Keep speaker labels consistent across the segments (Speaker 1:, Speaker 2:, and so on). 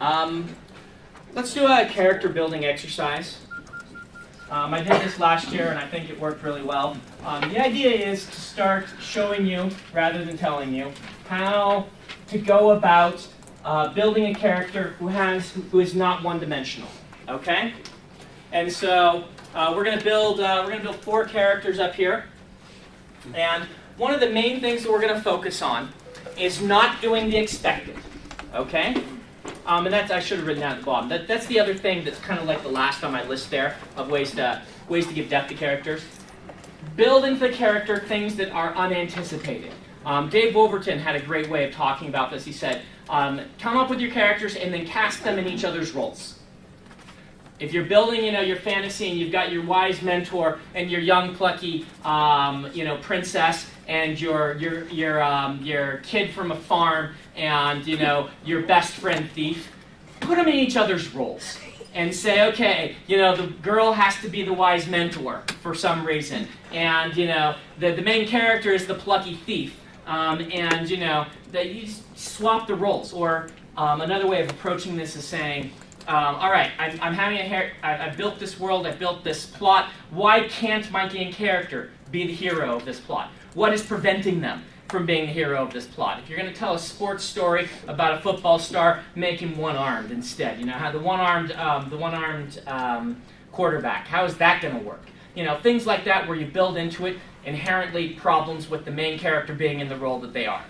Speaker 1: Let's do a character building exercise. I did this last year and I think it worked really well. The idea is to start showing you, rather than telling you, how to go about building a character who is not one-dimensional. Okay? And so we're going to build 4 characters up here. And one of the main things that we're going to focus on is not doing the expected. Okay? And that's, I should have written that at the bottom. That's the other thing that's kind of like the last on my list there of ways to give depth to characters. Build into the character things that are unanticipated. Dave Wolverton had a great way of talking about this. He said, come up with your characters and then cast them in each other's roles. If you're building, your fantasy and you've got your wise mentor and your young plucky, princess and your kid from a farm and your best friend thief, put them in each other's roles and say, okay, the girl has to be the wise mentor for some reason, and the main character is the plucky thief, and that you swap the roles. Or another way of approaching this is saying, all right, I've built this world, I've built this plot. Why can't my main character be the hero of this plot? What is preventing them from being the hero of this plot? If you're going to tell a sports story about a football star, make him one-armed instead. How the one-armed quarterback. How is that going to work? Things like that where you build into it inherently problems with the main character being in the role that they are.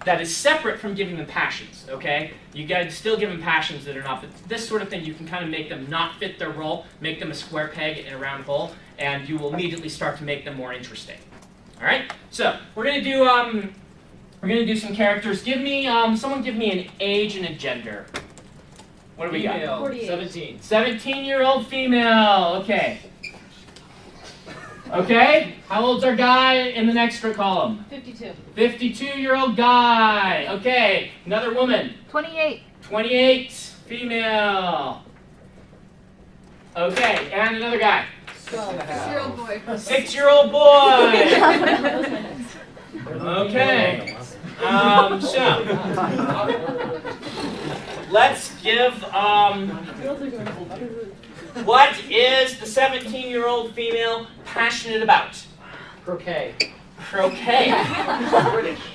Speaker 1: That is separate from giving them passions, okay? You got to still give them passions that are not, but this sort of thing, you can kind of make them not fit their role, make them a square peg in a round hole, and you will immediately start to make them more interesting. All right? So, we're going to do some characters. Someone give me an age and a gender. What do we got?
Speaker 2: 48.
Speaker 1: 17. 17-year-old female, okay. Okay, how old's our guy in the next column?
Speaker 2: 52.
Speaker 1: 52-year-old guy. Okay, another woman.
Speaker 3: 28.
Speaker 1: 28, female. Okay, and another guy.
Speaker 2: 6-year-old boy.
Speaker 1: 6-year-old boy. Okay. So let's give. What is the 17-year-old female passionate about?
Speaker 4: Croquet.
Speaker 1: Croquet.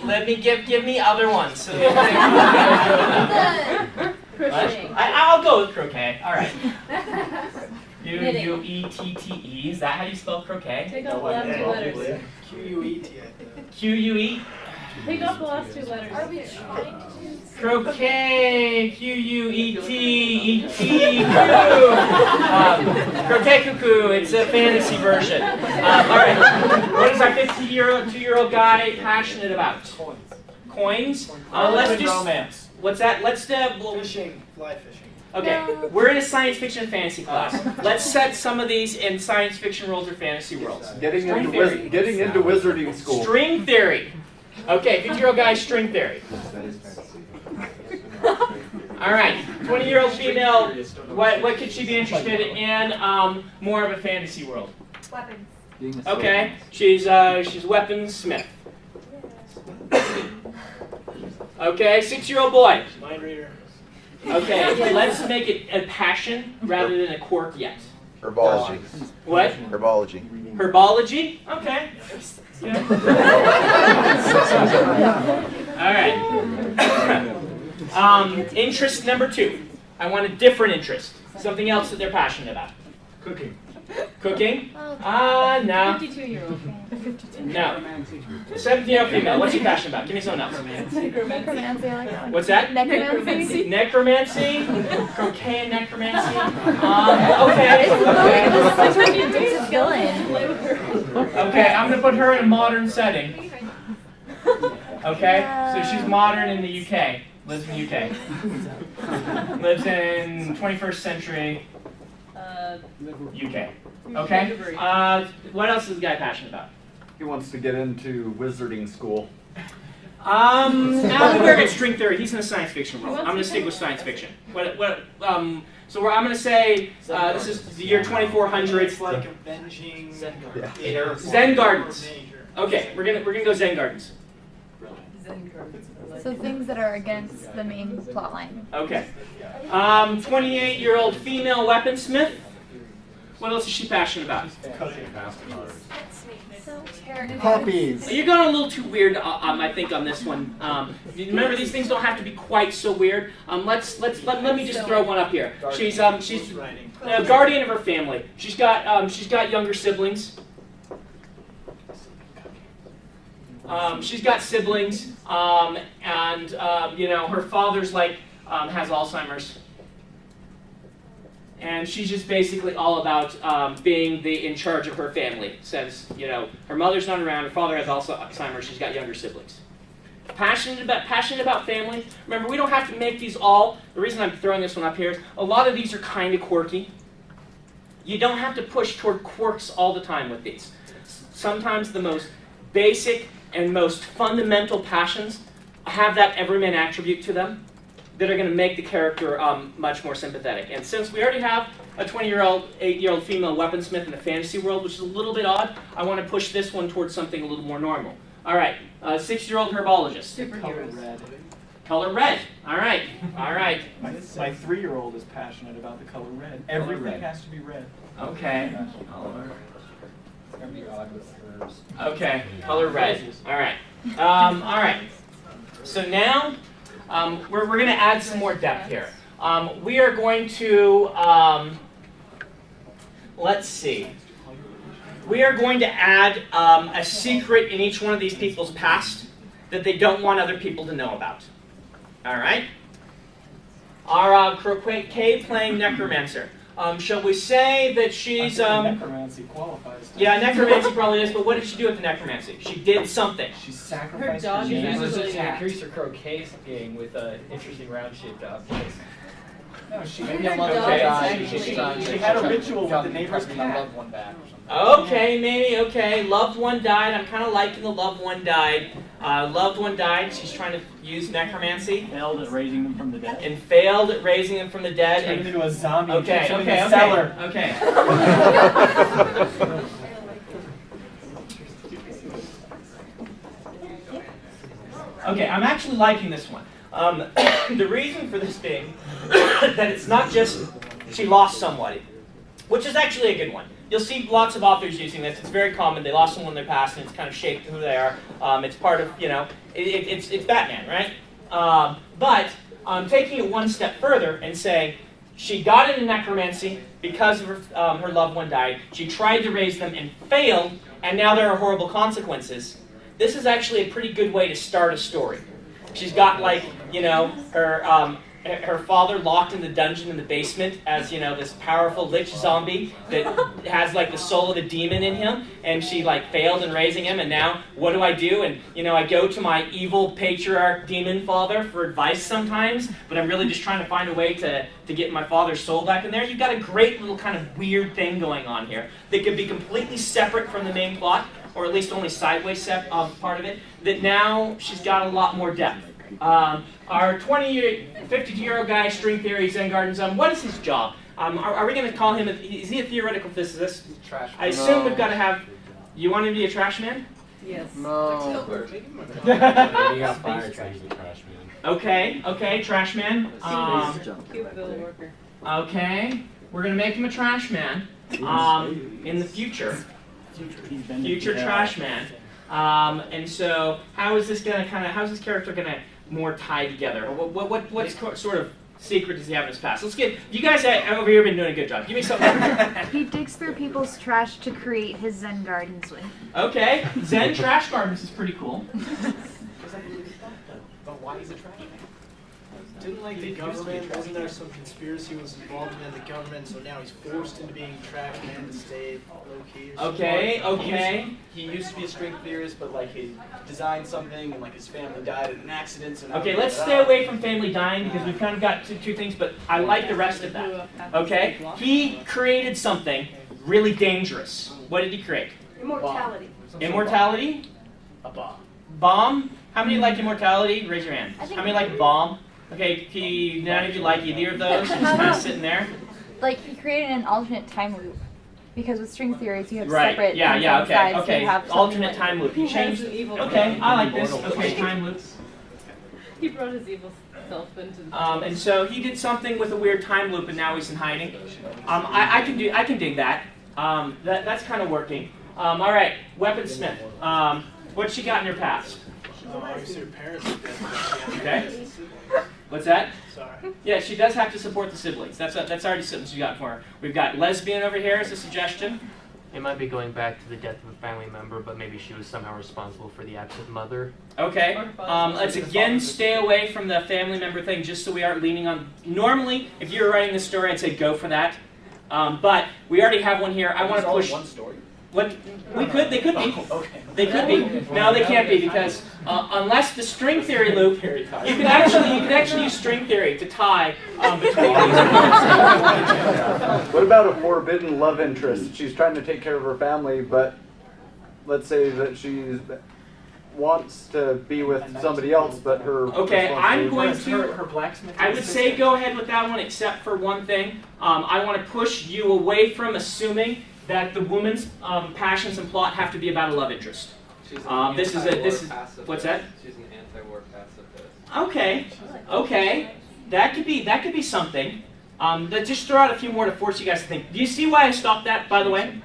Speaker 1: Let me give me other ones. So I'll go with croquet. All right. Q-U-E-T-T-E. Is that how you spell croquet?
Speaker 2: Take off the last 2 letters.
Speaker 4: Q-U-E-T.
Speaker 1: Q-U-E.
Speaker 2: Take off the last 2 letters.
Speaker 3: Are we trying to?
Speaker 1: Croquet, Q-U-E-T-E-T-Q. Croquet cuckoo, it's a fantasy version. All right, what is our 52-year-old guy passionate about? Coins. Let's do
Speaker 4: romance.
Speaker 1: What's that? Let's
Speaker 4: Fishing, fly fishing.
Speaker 1: Okay, we're in a science fiction and fantasy class. Let's set some of these in science fiction worlds or fantasy worlds.
Speaker 5: Getting into wizarding school.
Speaker 1: String theory. Okay, 50-year-old guy, string theory. All right, 20-year-old female, what could she be interested in more of a fantasy world?
Speaker 3: Weapons.
Speaker 1: Okay, she's weapons smith. Okay, 6-year-old boy.
Speaker 4: Mind reader.
Speaker 1: Okay, let's make it a passion rather than a quirk yet.
Speaker 6: Herbology.
Speaker 1: What?
Speaker 6: Herbology.
Speaker 1: Herbology? Okay. Yeah. All right. Interest number 2. I want a different interest. Something else that they're passionate about.
Speaker 4: Cooking.
Speaker 1: Cooking? No.
Speaker 2: 52-year-old.
Speaker 1: No. 17-year-old female. What's she passionate about? Give me something else.
Speaker 3: Necromancy. I like that one.
Speaker 1: What's that?
Speaker 3: Necromancy.
Speaker 1: Necromancy? Croquet and necromancy? Okay, I'm going to put her in a modern setting. Okay, so she's modern in the UK. Lives in the UK. Lives in 21st century UK. Okay? What else is the guy passionate about?
Speaker 5: He wants to get into wizarding school.
Speaker 1: I'm going to string theory. He's in a science fiction world. I'm going to stick with science fiction. I'm going to say this is the year 2400.
Speaker 4: It's like avenging
Speaker 1: Zen gardens. Okay, we're gonna go Zen gardens.
Speaker 3: So things that are against the main plot line.
Speaker 1: Okay. 28-year-old female weaponsmith. What else is she passionate about?
Speaker 5: Puppies.
Speaker 1: You're going a little too weird, I think, on this one. Remember, these things don't have to be quite so weird. Let me just throw one up here. She's a guardian of her family. She's got younger siblings. She's got siblings, and you know, her father's like has Alzheimer's. And she's just basically all about being in charge of her family. Since, you know, her mother's not around, her father has Alzheimer's, she's got younger siblings. Passionate about family. Remember, we don't have to make these all. The reason I'm throwing this one up here is a lot of these are kind of quirky. You don't have to push toward quirks all the time with these. Sometimes the most basic and most fundamental passions have that everyman attribute to them that are going to make the character much more sympathetic. And since we already have a 8-year-old female weaponsmith in the fantasy world, which is a little bit odd, I want to push this one towards something a little more normal. All right, 6-year-old herbologist.
Speaker 2: Superheroes.
Speaker 1: Color red. All right, all right.
Speaker 6: My 3-year-old is passionate about the color red. Everything has to be red.
Speaker 1: Okay. Okay, color red. All right. All right. So now we're going to add some more depth here. We are going to, let's see. We are going to add a secret in each one of these people's past that they don't want other people to know about. All right? Our croquet playing necromancer. Shall we say that she's...
Speaker 6: necromancy qualifies.
Speaker 1: Yeah, necromancy probably is, but what did she do with the necromancy? She did something.
Speaker 6: She sacrificed
Speaker 2: Her dog
Speaker 6: her
Speaker 2: is
Speaker 6: neighbor's
Speaker 2: actually
Speaker 6: cat.
Speaker 4: Increase her croquet game with interesting round-shaped objects.
Speaker 6: No, she
Speaker 2: Her
Speaker 6: had
Speaker 2: dog is actually-
Speaker 6: she had a ritual with the neighbor's cat.
Speaker 4: Loved one back or something.
Speaker 1: Okay, maybe, okay. Loved one died. I'm kind of liking the loved one died. Loved one died. She's trying to use necromancy.
Speaker 6: Failed at raising them from the dead.
Speaker 1: And failed at raising them from the dead.
Speaker 6: Turned
Speaker 1: And,
Speaker 6: into a zombie.
Speaker 1: okay,
Speaker 6: keeps them in
Speaker 1: okay,
Speaker 6: the cellar.
Speaker 1: okay, okay. Okay, I'm actually liking this one. The reason for this being that it's not just she lost somebody, which is actually a good one. You'll see lots of authors using this. It's very common. They lost someone in their past, and it's kind of shaped who they are. It's part of, you know, it's Batman, right? But taking it one step further and saying she got into necromancy because of her loved one died. She tried to raise them and failed, and now there are horrible consequences. This is actually a pretty good way to start a story. She's got, like, you know, her father locked in the dungeon in the basement as, you know, this powerful lich zombie that has, like, the soul of a demon in him, and she, like, failed in raising him, and now what do? And, you know, I go to my evil patriarch demon father for advice sometimes, but I'm really just trying to find a way to get my father's soul back in there. You've got a great little kind of weird thing going on here that could be completely separate from the main plot, or at least only sideways part of it, that now she's got a lot more depth. Our 52-year-old guy, string theory, Zen Gardens, what is his job? Are we going to call him, is he a theoretical physicist?
Speaker 4: Trash.
Speaker 1: I assume we've got to have, you want him to be a trash man?
Speaker 2: Yes.
Speaker 5: No.
Speaker 7: Maybe got fired so he's a trash man.
Speaker 1: Okay, trash man.
Speaker 2: Cute little worker.
Speaker 1: Okay, we're going to make him a trash man in the future. Future trash man. And so, how is this gonna how's this character gonna more tie together? What sort of secret does he have in his past? Let's get, you guys over here have been doing a good job. Give me something.
Speaker 3: He digs through people's trash to create his Zen gardens with.
Speaker 1: Okay, Zen Trash Gardens is pretty cool.
Speaker 4: But why is it trash?
Speaker 8: Didn't like the government, wasn't there some conspiracy was involved in the government, so now he's forced into being trash man to stay low-key or something?
Speaker 1: Okay.
Speaker 4: He used to be a string theorist, but like he designed something and like his family died in an accident. So now
Speaker 1: Okay,
Speaker 4: he
Speaker 1: let's
Speaker 4: gave it
Speaker 1: stay
Speaker 4: up.
Speaker 1: away from family dying because we've kind of got two things, but I like the rest of that. Okay? He created something really dangerous. What did he create?
Speaker 3: Immortality.
Speaker 1: Immortality?
Speaker 4: A bomb.
Speaker 1: Bomb? How many like immortality? Raise your hand.
Speaker 3: I think-
Speaker 1: How many like bomb? Okay, none of you like either of those? Just kind of sitting there?
Speaker 3: Like, he created an alternate time loop. Because with string theories, you have
Speaker 1: Right,
Speaker 3: separate
Speaker 1: yeah,
Speaker 3: things on
Speaker 1: okay,
Speaker 3: sides, so
Speaker 1: okay.
Speaker 3: you have something
Speaker 1: Alternate
Speaker 3: like-
Speaker 1: time loop. He
Speaker 2: He has
Speaker 1: changed.
Speaker 2: an evil
Speaker 1: Okay, I like this.
Speaker 7: Immortal.
Speaker 1: Okay, time loops.
Speaker 2: He brought his evil self into the
Speaker 1: And so he did something with a weird time loop, and now he's in hiding. I can dig that. That's kind of working. All right, Weaponsmith. What's she got in her past?
Speaker 8: Obviously her parents are dead.
Speaker 1: Okay. What's that?
Speaker 8: Sorry.
Speaker 1: Yeah, she does have to support the siblings. That's already something she got for her. We've got lesbian over here as a suggestion.
Speaker 9: It might be going back to the death of a family member, but maybe she was somehow responsible for the absent mother.
Speaker 1: Okay. Let's again stay away from the family member thing, just so we aren't leaning on. Normally, if you were writing this story, I'd say go for that. But we already have one here. I want to push.
Speaker 4: One story.
Speaker 1: What we could, they could be.
Speaker 4: Okay.
Speaker 1: They could be. No, they can't be because unless the string theory loop, you can actually use string theory to tie between these.
Speaker 5: What about a forbidden love interest? She's trying to take care of her family, but let's say that she wants to be with somebody else, but her
Speaker 1: Okay, I'm going
Speaker 6: Her
Speaker 1: to.
Speaker 6: blacksmith.
Speaker 1: I would say go ahead with that one, except for one thing. I want to push you away from assuming that the woman's passions and plot have to be about a love interest. This is what's that?
Speaker 7: She's an anti-war pacifist.
Speaker 1: Okay, okay, that could be something. Just throw out a few more to force you guys to think. Do you see why I stopped that? By the way,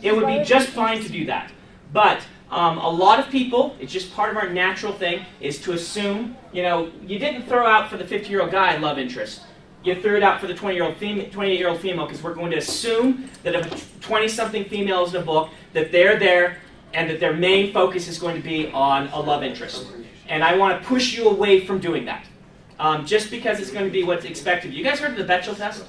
Speaker 1: it would be just fine to do that, but a lot of people, it's just part of our natural thing, is to assume. You know, you didn't throw out for the 50-year-old guy love interest. You threw it out for the 28-year-old female, because we're going to assume that if a 20-something female is in a book, that they're there and that their main focus is going to be on a love interest. And I want to push you away from doing that. Just because it's going to be what's expected. You guys heard of the Bechdel test?